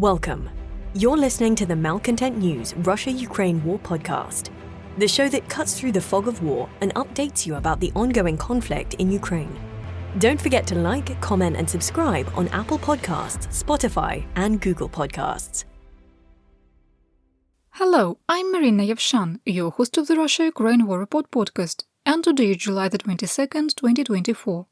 Welcome. You're listening to the Malcontent News Russia-Ukraine War podcast, the show that cuts through the fog of war and updates you about the ongoing conflict in Ukraine. Don't forget to like, comment, and subscribe on Apple Podcasts, Spotify, and Google Podcasts. Hello, I'm Marina Yevshan, your host of the Russia-Ukraine War Report podcast, and today is July the 22nd, 2024.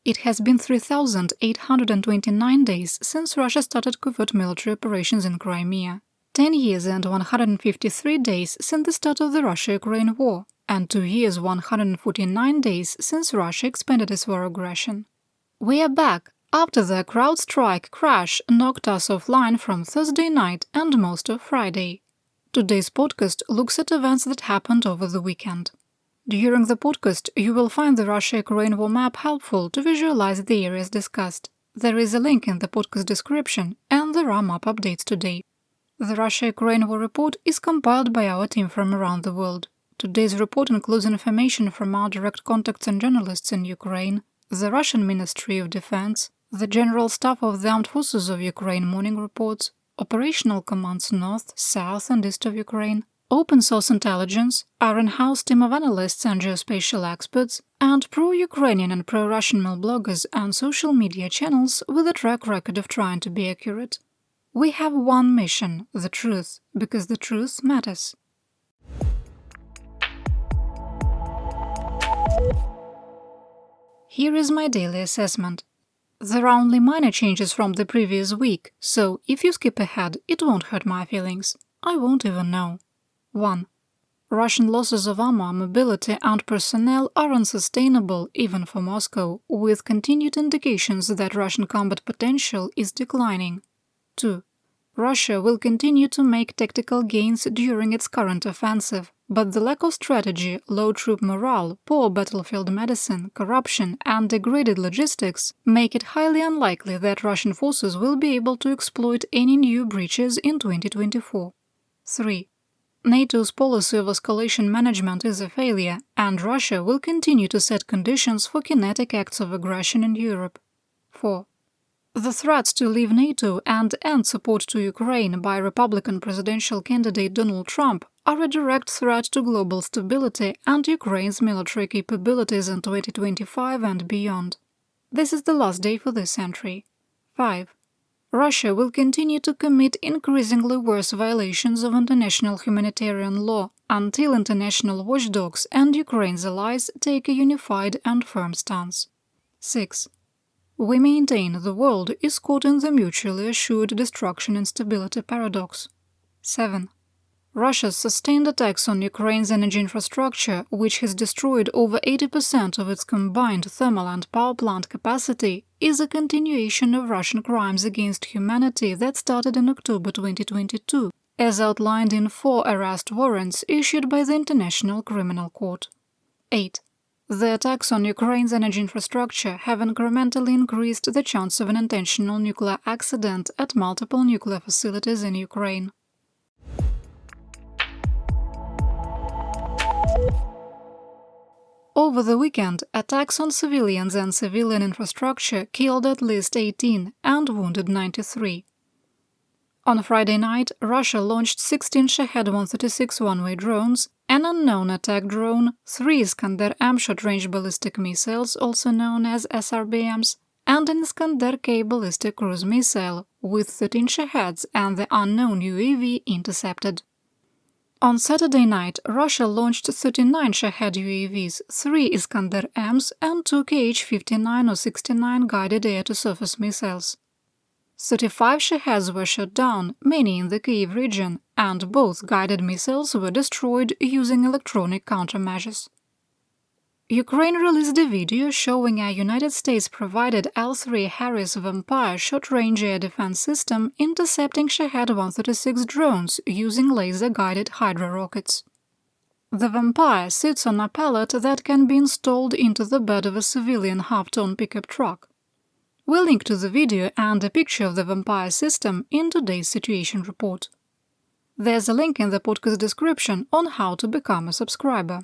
It has been 3,829 days since Russia started covert military operations in Crimea, 10 years and 153 days since the start of the Russia-Ukraine war, and 2 years 149 days since Russia expanded its war aggression. We are back after the CrowdStrike crash knocked us offline from Thursday night and most of Friday. Today's podcast looks at events that happened over the weekend. During the podcast, you will find the Russia-Ukraine war map helpful to visualize the areas discussed. There is a link in the podcast description, and there are map updates today. The Russia-Ukraine war report is compiled by our team from around the world. Today's report includes information from our direct contacts and journalists in Ukraine, the Russian Ministry of Defense, the General Staff of the Armed Forces of Ukraine morning reports, operational commands north, south and east of Ukraine, open source intelligence, our in-house team of analysts and geospatial experts, and pro-Ukrainian and pro-Russian mail bloggers and social media channels with a track record of trying to be accurate. We have one mission, the truth, because the truth matters. Here is my daily assessment. There are only minor changes from the previous week, so if you skip ahead, it won't hurt my feelings. I won't even know. 1. Russian losses of armor, mobility and personnel are unsustainable even for Moscow, with continued indications that Russian combat potential is declining. 2. Russia will continue to make tactical gains during its current offensive, but the lack of strategy, low troop morale, poor battlefield medicine, corruption and degraded logistics make it highly unlikely that Russian forces will be able to exploit any new breaches in 2024. 3. NATO's policy of escalation management is a failure, and Russia will continue to set conditions for kinetic acts of aggression in Europe. 4. The threats to leave NATO and end support to Ukraine by Republican presidential candidate Donald Trump are a direct threat to global stability and Ukraine's military capabilities in 2025 and beyond. This is the last day for this entry. 5. Russia will continue to commit increasingly worse violations of international humanitarian law until international watchdogs and Ukraine's allies take a unified and firm stance. 6. We maintain the world is caught in the mutually assured destruction and stability paradox. 7. Russia's sustained attacks on Ukraine's energy infrastructure, which has destroyed over 80% of its combined thermal and power plant capacity, is a continuation of Russian crimes against humanity that started in October 2022, as outlined in 4 arrest warrants issued by the International Criminal Court. 8. The attacks on Ukraine's energy infrastructure have incrementally increased the chance of an intentional nuclear accident at multiple nuclear facilities in Ukraine. Over the weekend, attacks on civilians and civilian infrastructure killed at least 18 and wounded 93. On Friday night, Russia launched 16 Shahed-136 one-way drones, an unknown attack drone, 3 Iskander-M short-range ballistic missiles, also known as SRBMs, and an Iskander-K ballistic cruise missile, with 13 Shaheds and the unknown UAV intercepted. On Saturday night, Russia launched 39 Shahed UAVs, 3 Iskander-Ms and 2 Kh-59 or 69 guided air-to-surface missiles. 35 Shaheds were shot down, many in the Kyiv region, and both guided missiles were destroyed using electronic countermeasures. Ukraine released a video showing a United States-provided L-3 Harris Vampire short-range air defense system intercepting Shahed-136 drones using laser-guided Hydra rockets. The Vampire sits on a pallet that can be installed into the bed of a civilian half-ton pickup truck. We'll link to the video and a picture of the Vampire system in today's situation report. There's a link in the podcast description on how to become a subscriber.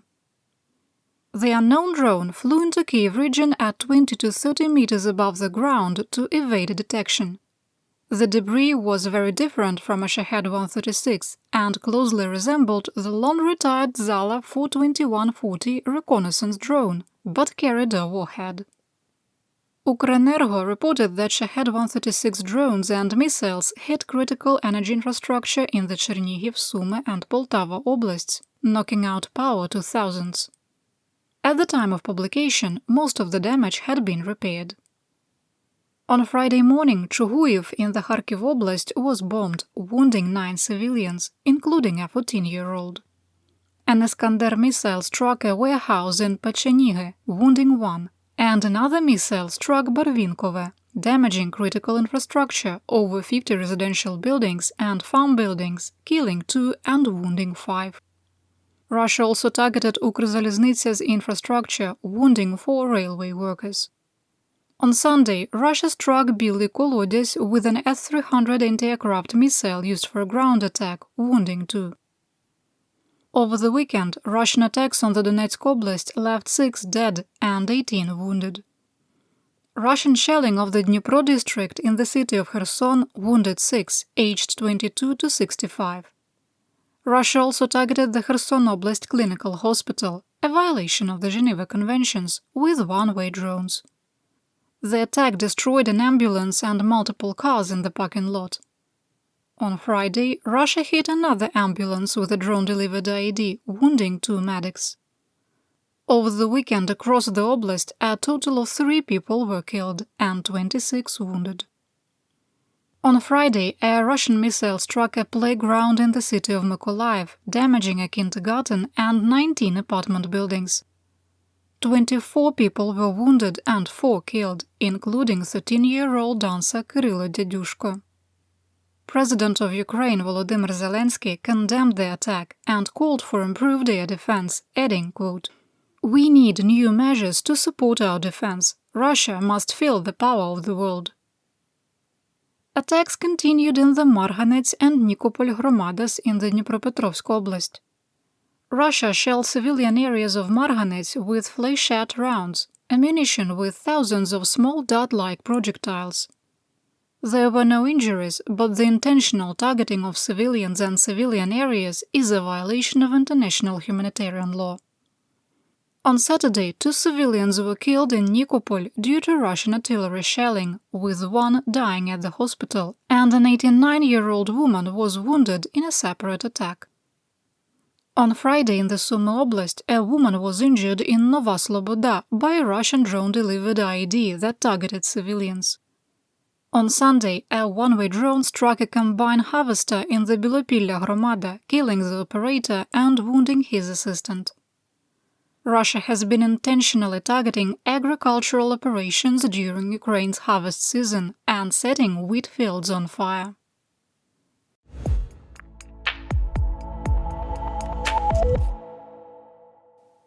The unknown drone flew into Kyiv region at 20 to 30 meters above the ground to evade detection. The debris was very different from a Shahed-136 and closely resembled the long-retired Zala 42140 reconnaissance drone, but carried a warhead. Ukrenergo reported that Shahed-136 drones and missiles hit critical energy infrastructure in the Chernihiv, Sumy and Poltava oblasts, knocking out power to thousands. At the time of publication, most of the damage had been repaired. On Friday morning, Chuguyev in the Kharkiv Oblast was bombed, wounding 9 civilians, including a 14-year-old. An Iskander missile struck a warehouse in Pechenige, wounding 1, and another missile struck Barvinkove, damaging critical infrastructure, over 50 residential buildings and farm buildings, killing 2 and wounding 5. Russia also targeted Ukrzaliznytsy's infrastructure, wounding 4 railway workers. On Sunday, Russia struck Billy Kolodys with an S-300 anti-aircraft missile used for a ground attack, wounding 2. Over the weekend, Russian attacks on the Donetsk Oblast left 6 dead and 18 wounded. Russian shelling of the Dnipro district in the city of Kherson wounded 6, aged 22 to 65. Russia also targeted the Kherson Oblast Clinical Hospital, a violation of the Geneva Conventions, with one-way drones. The attack destroyed an ambulance and multiple cars in the parking lot. On Friday, Russia hit another ambulance with a drone-delivered IED, wounding 2 medics. Over the weekend across the oblast, a total of 3 people were killed and 26 wounded. On Friday, a Russian missile struck a playground in the city of Mykolaiv, damaging a kindergarten and 19 apartment buildings. 24 people were wounded and 4 killed, including 13-year-old dancer Kyrylo Dedyushko. President of Ukraine Volodymyr Zelensky condemned the attack and called for improved air defense, adding, quote, "We need new measures to support our defense. Russia must feel the power of the world." Attacks continued in the Marhanets and Nikopol Hromadas in the Dnipropetrovsk Oblast. Russia shelled civilian areas of Marhanets with fleishette rounds, ammunition with thousands of small dart-like projectiles. There were no injuries, but the intentional targeting of civilians and civilian areas is a violation of international humanitarian law. On Saturday, 2 civilians were killed in Nikopol due to Russian artillery shelling, with 1 dying at the hospital, and an 89-year-old woman was wounded in a separate attack. On Friday in the Sumy Oblast, a woman was injured in Nova Sloboda by a Russian drone-delivered IED that targeted civilians. On Sunday, a one-way drone struck a combine harvester in the Bilopilya Hromada, killing the operator and wounding his assistant. Russia has been intentionally targeting agricultural operations during Ukraine's harvest season and setting wheat fields on fire.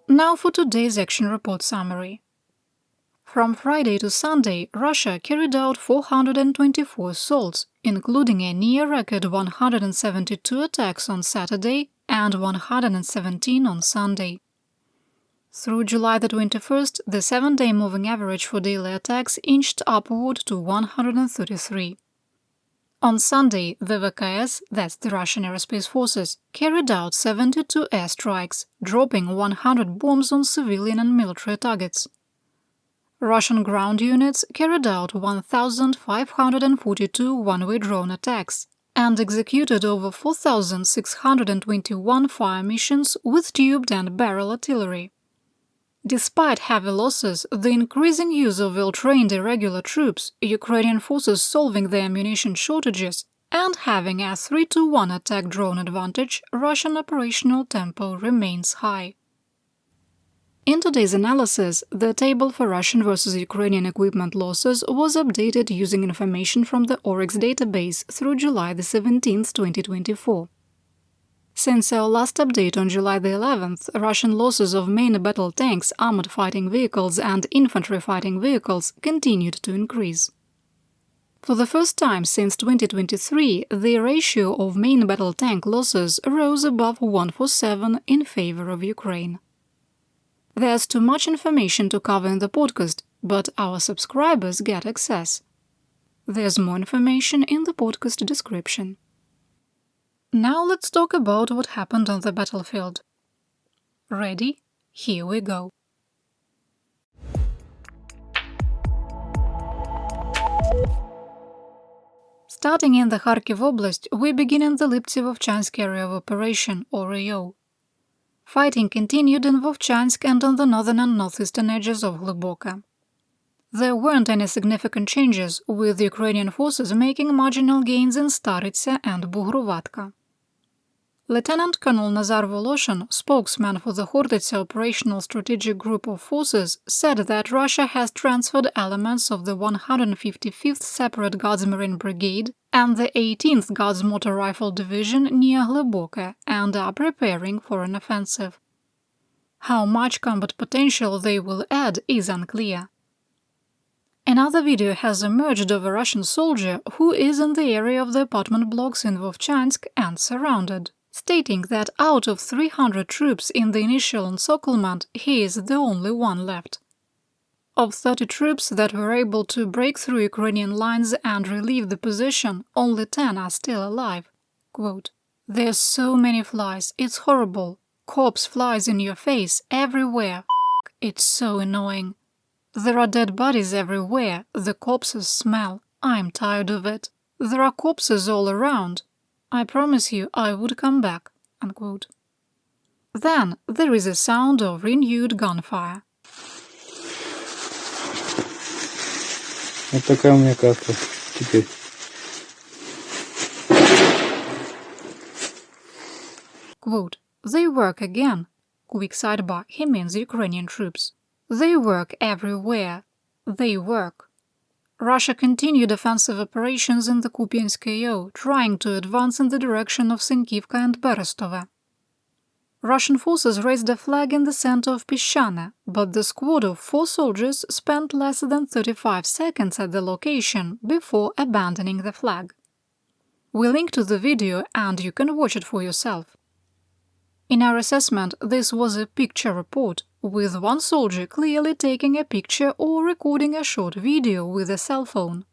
Now for today's action report summary. From Friday to Sunday, Russia carried out 424 assaults, including a near-record 172 attacks on Saturday and 117 on Sunday. Through July the 21st, the 7-day moving average for daily attacks inched upward to 133. On Sunday, the VKS, that's the Russian Aerospace Forces, carried out 72 airstrikes, dropping 100 bombs on civilian and military targets. Russian ground units carried out 1,542 one-way drone attacks and executed over 4,621 fire missions with tubed and barrel artillery. Despite heavy losses, the increasing use of well-trained irregular troops, Ukrainian forces solving their ammunition shortages, and having a 3-to-1 attack drone advantage, Russian operational tempo remains high. In today's analysis, the table for Russian versus Ukrainian equipment losses was updated using information from the Oryx database through July 17, 2024. Since our last update on July the 11th, Russian losses of main battle tanks, armored fighting vehicles and infantry fighting vehicles continued to increase. For the first time since 2023, the ratio of main battle tank losses rose above 1:7 in favor of Ukraine. There's too much information to cover in the podcast, but our subscribers get access. There's more information in the podcast description. Now let's talk about what happened on the battlefield. Ready? Here we go. Starting in the Kharkiv Oblast, we begin in the Liptsi-Vovchansk area of operation, or AO. Fighting continued in Vovchansk and on the northern and northeastern edges of Gleboka. There weren't any significant changes, with Ukrainian forces making marginal gains in Staritsa and Bughruvatka. Lieutenant Colonel Nazar Voloshin, spokesman for the Khortytsa Operational Strategic Group of Forces, said that Russia has transferred elements of the 155th Separate Guards Marine Brigade and the 18th Guards Motor Rifle Division near Gleboka and are preparing for an offensive. How much combat potential they will add is unclear. Another video has emerged of a Russian soldier who is in the area of the apartment blocks in Vovchansk and surrounded, stating that out of 300 troops in the initial encirclement, he is the only one left. Of 30 troops that were able to break through Ukrainian lines and relieve the position, only 10 are still alive. Quote, "There's so many flies, it's horrible. Corpse flies in your face, everywhere. It's so annoying. There are dead bodies everywhere, the corpses smell. I'm tired of it. There are corpses all around. I promise you I would come back." Unquote. Then there is a sound of renewed gunfire. Вот такая у меня карта теперь. Quote, "They work again." Quick sidebar, he means Ukrainian troops. They work everywhere. They work. Russia continued offensive operations in the Kupiansk AO, trying to advance in the direction of Sinkivka and Berestova. Russian forces raised a flag in the center of Peshchane, but the squad of 4 soldiers spent less than 35 seconds at the location before abandoning the flag. We link to the video and you can watch it for yourself. In our assessment, this was a picture report, with one soldier clearly taking a picture or recording a short video with a cell phone.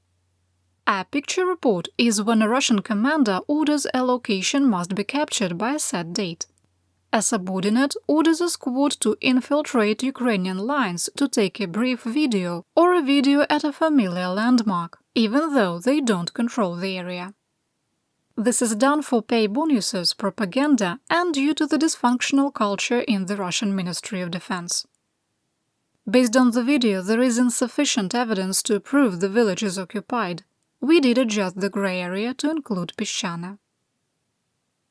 A picture report is when a Russian commander orders a location must be captured by a set date. A subordinate orders a squad to infiltrate Ukrainian lines to take a brief video or a video at a familiar landmark, even though they don't control the area. This is done for pay bonuses, propaganda, and due to the dysfunctional culture in the Russian Ministry of Defense. Based on the video, there is insufficient evidence to prove the village is occupied. We did adjust the grey area to include Peshchane.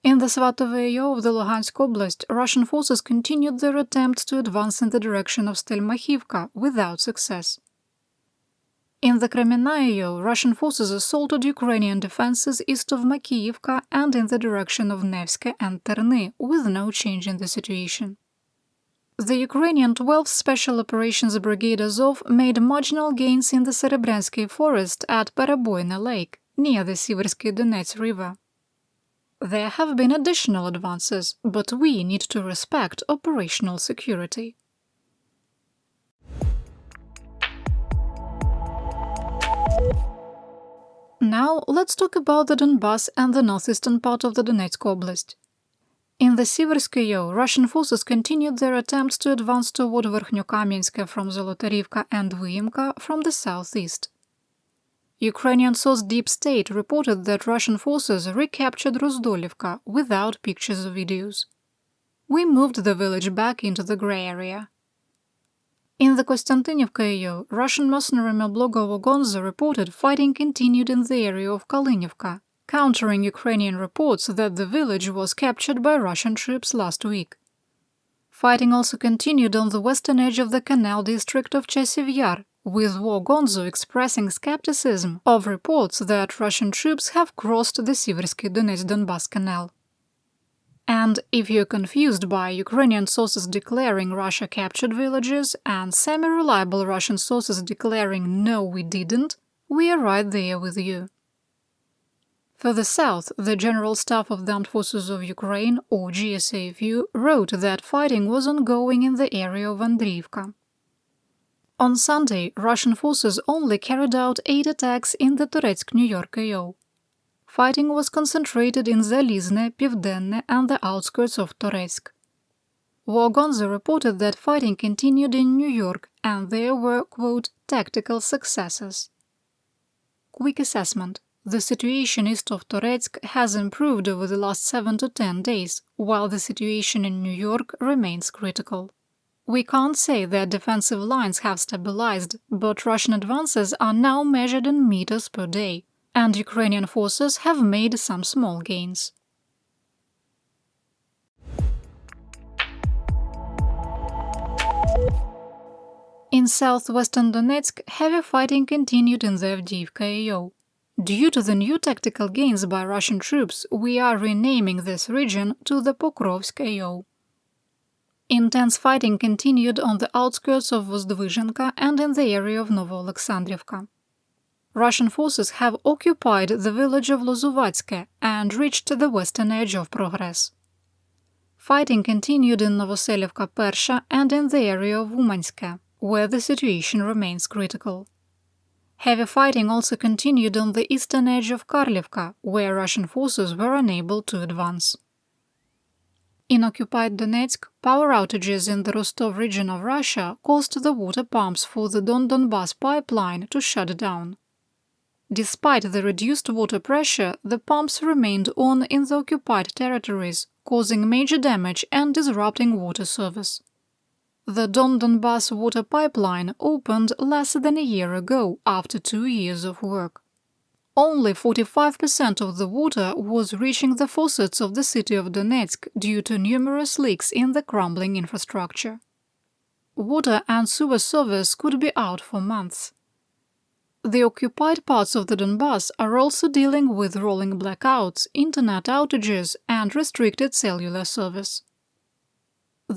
In the Svatovo AO of the Luhansk Oblast, Russian forces continued their attempts to advance in the direction of Stelmachivka without success. In the Kremena AO, Russian forces assaulted Ukrainian defenses east of Makiyivka and in the direction of Nevske and Terny, with no change in the situation. The Ukrainian 12th Special Operations Brigade Azov made marginal gains in the Serebrensky forest at Paraboyna Lake, near the Siversky Donets River. There have been additional advances, but we need to respect operational security. Now let's talk about the Donbas and the northeastern part of the Donetsk Oblast. In the Siversky AO, Russian forces continued their attempts to advance toward Verkhnyokamyansk from Zolotarivka and Vyimka from the southeast. Ukrainian source Deep State reported that Russian forces recaptured Rozdolivka without pictures or videos. We moved the village back into the grey area. In the Konstantinivka AO, Russian mercenary Melblogovo Gonza reported fighting continued in the area of Kalinivka, countering Ukrainian reports that the village was captured by Russian troops last week. Fighting also continued on the western edge of the canal district of Chasiv Yar, with Gonzo expressing skepticism of reports that Russian troops have crossed the Siversky Donetsk-Donbas Canal. And if you're confused by Ukrainian sources declaring Russia captured villages and semi-reliable Russian sources declaring no, we didn't, we are right there with you. Further south, the General Staff of the Armed Forces of Ukraine, or GSAFU, wrote that fighting was ongoing in the area of Andriivka. On Sunday, Russian forces only carried out 8 attacks in the Toretsk, New York AO. Fighting was concentrated in Zalizne, Pivdenne and the outskirts of Toretsk. Wargonza reported that fighting continued in New York and there were, quote, tactical successes. Quick assessment. The situation east of Toretsk has improved over the last 7 to 10 days, while the situation in New York remains critical. We can't say that defensive lines have stabilized, but Russian advances are now measured in meters per day, and Ukrainian forces have made some small gains. In southwestern Donetsk, heavy fighting continued in the Avdiivka AO. Due to the new tactical gains by Russian troops, we are renaming this region to the Pokrovsk AO. Intense fighting continued on the outskirts of Vozdvizhenka and in the area of Novoalexandrivka. Russian forces have occupied the village of Lozovatske and reached the western edge of Progress. Fighting continued in Novoselivka Persha and in the area of Umanske, where the situation remains critical. Heavy fighting also continued on the eastern edge of Karlivka, where Russian forces were unable to advance. In occupied Donetsk, power outages in the Rostov region of Russia caused the water pumps for the Don-Donbass pipeline to shut down. Despite the reduced water pressure, the pumps remained on in the occupied territories, causing major damage and disrupting water service. The Don-Donbass water pipeline opened less than a year ago after 2 years of work. Only 45% of the water was reaching the faucets of the city of Donetsk due to numerous leaks in the crumbling infrastructure. Water and sewer service could be out for months. The occupied parts of the Donbass are also dealing with rolling blackouts, internet outages, and restricted cellular service.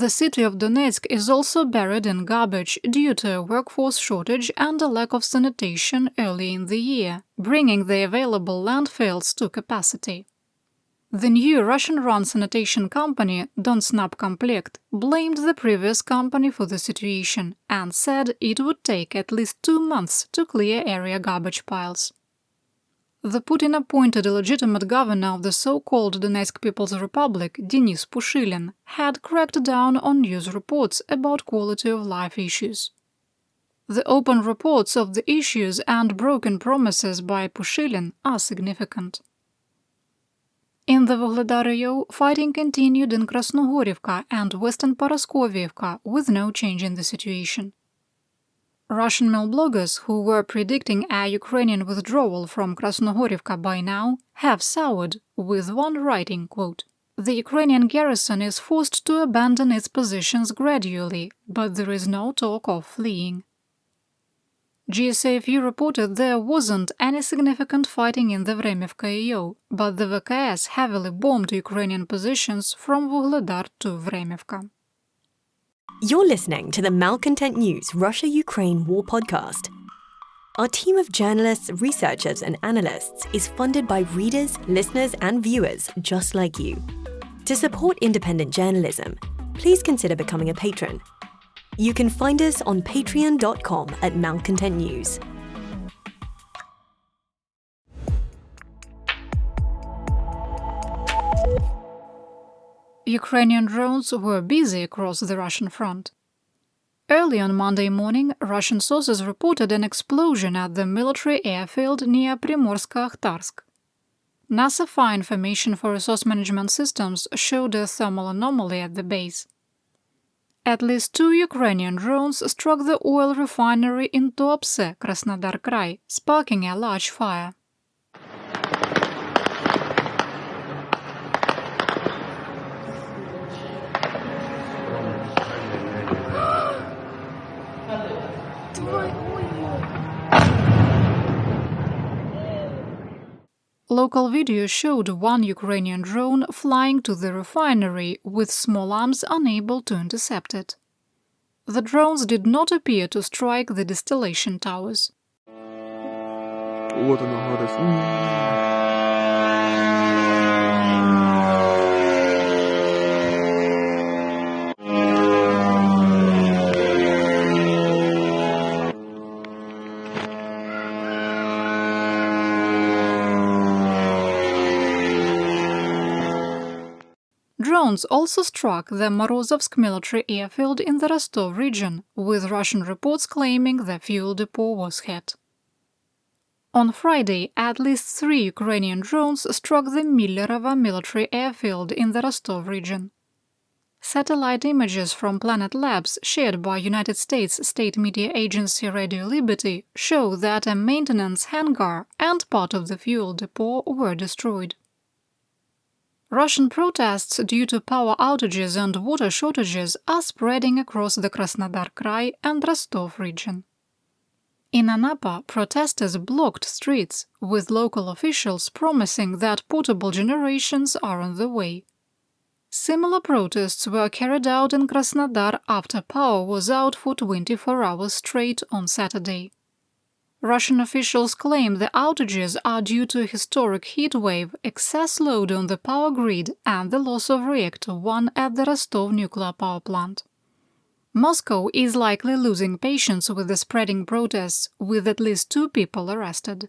The city of Donetsk is also buried in garbage due to a workforce shortage and a lack of sanitation early in the year, bringing the available landfills to capacity. The new Russian-run sanitation company, Donsnabkomplekt, blamed the previous company for the situation and said it would take at least 2 months to clear area garbage piles. The Putin-appointed illegitimate governor of the so-called Donetsk People's Republic, Denis Pushilin, had cracked down on news reports about quality of life issues. The open reports of the issues and broken promises by Pushilin are significant. In the Vuhledar AO, fighting continued in Krasnogorivka and western Paraskovievka with no change in the situation. Russian mail bloggers who were predicting a Ukrainian withdrawal from Krasnogorivka by now have soured, with one writing, quote, "The Ukrainian garrison is forced to abandon its positions gradually, but there is no talk of fleeing." GSAFU reported there wasn't any significant fighting in the Vremivka AO, but the VKS heavily bombed Ukrainian positions from Vuhledar to Vremivka. You're listening to the Malcontent News Russia-Ukraine War Podcast. Our team of journalists, researchers, and analysts is funded by readers, listeners, and viewers just like you. To support independent journalism, please consider becoming a patron. You can find us on patreon.com/malcontentnews. Ukrainian drones were busy across the Russian front. Early on Monday morning, Russian sources reported an explosion at the military airfield near Primorsko-Akhtarsk. NASA Fire Information for Resource Management Systems showed a thermal anomaly at the base. At least 2 Ukrainian drones struck the oil refinery in Tuapse, Krasnodar Krai, sparking a large fire. Local video showed one Ukrainian drone flying to the refinery with small arms unable to intercept it. The drones did not appear to strike the distillation towers. Вот она, гадость. drones also struck the Morozovsk military airfield in the Rostov region, with Russian reports claiming the fuel depot was hit. On Friday, at least 3 Ukrainian drones struck the Millerovo military airfield in the Rostov region. Satellite images from Planet Labs shared by United States state media agency Radio Liberty show that a maintenance hangar and part of the fuel depot were destroyed. Russian protests due to power outages and water shortages are spreading across the Krasnodar Krai and Rostov region. In Anapa, protesters blocked streets, with local officials promising that portable generations are on the way. Similar protests were carried out in Krasnodar after power was out for 24 hours straight on Saturday. Russian officials claim the outages are due to a historic heat wave, excess load on the power grid, and the loss of Reactor 1 at the Rostov nuclear power plant. Moscow is likely losing patience with the spreading protests, with at least 2 people arrested.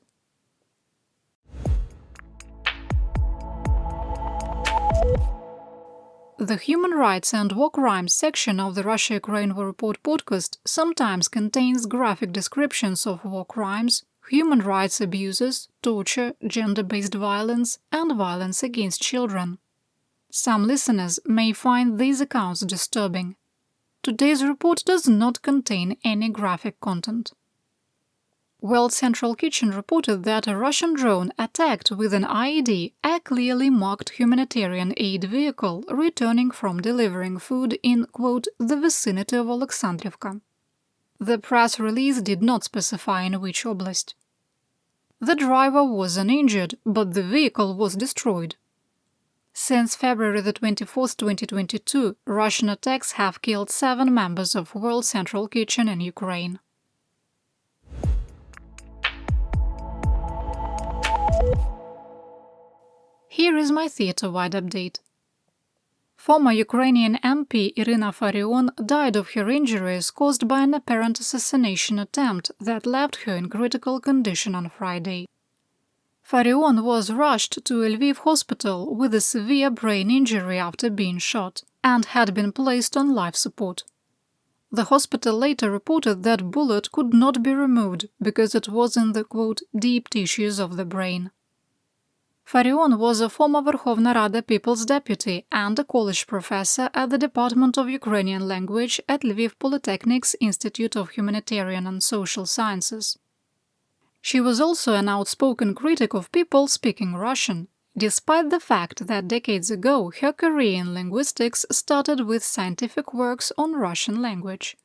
The Human Rights and War Crimes section of the Russia-Ukraine War Report podcast sometimes contains graphic descriptions of war crimes, human rights abuses, torture, gender-based violence, and violence against children. Some listeners may find these accounts disturbing. Today's report does not contain any graphic content. World Central Kitchen reported that a Russian drone attacked with an IED a clearly marked humanitarian aid vehicle returning from delivering food in, quote, the vicinity of Alexandrivka. The press release did not specify in which oblast. The driver was uninjured, but the vehicle was destroyed. Since February 24, 2022, Russian attacks have killed 7 members of World Central Kitchen in Ukraine. Here is my theater-wide update. Former Ukrainian MP Irina Farion died of her injuries caused by an apparent assassination attempt that left her in critical condition on Friday. Farion was rushed to a Lviv hospital with a severe brain injury after being shot and had been placed on life support. The hospital later reported that bullet could not be removed because it was in the, quote, deep tissues of the brain. Farion was a former Verkhovna Rada People's Deputy and a college professor at the Department of Ukrainian Language at Lviv Polytechnic's Institute of Humanitarian and Social Sciences. She was also an outspoken critic of people speaking Russian, despite the fact that decades ago her career in linguistics started with scientific works on Russian language.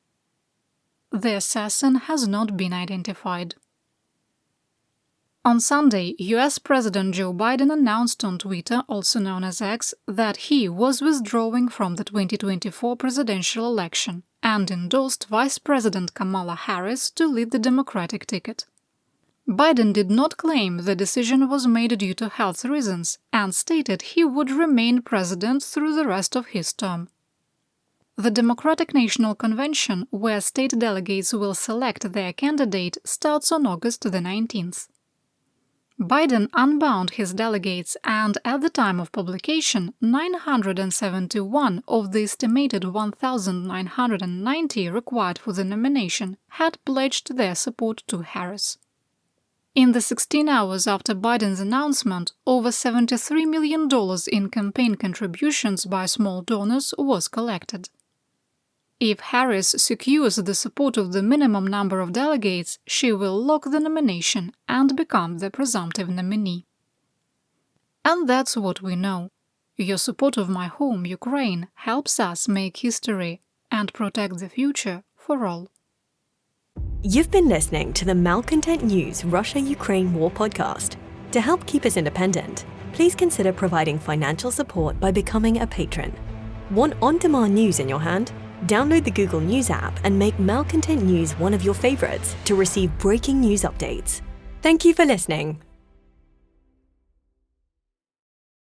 The assassin has not been identified. On Sunday, US President Joe Biden announced on Twitter, also known as X, that he was withdrawing from the 2024 presidential election and endorsed Vice President Kamala Harris to lead the Democratic ticket. Biden did not claim the decision was made due to health reasons and stated he would remain president through the rest of his term. The Democratic National Convention, where state delegates will select their candidate, starts on August the 19th. Biden unbound his delegates and, at the time of publication, 971 of the estimated 1,990 required for the nomination had pledged their support to Harris. In the 16 hours after Biden's announcement, over $73 million in campaign contributions by small donors was collected. If Harris secures the support of the minimum number of delegates, she will lock the nomination and become the presumptive nominee. And that's what we know. Your support of my home, Ukraine, helps us make history and protect the future for all. You've been listening to the Malcontent News Russia-Ukraine War podcast. To help keep us independent, please consider providing financial support by becoming a patron. Want on-demand news in your hand? Download the Google News app and make Malcontent News one of your favorites to receive breaking news updates. Thank you for listening.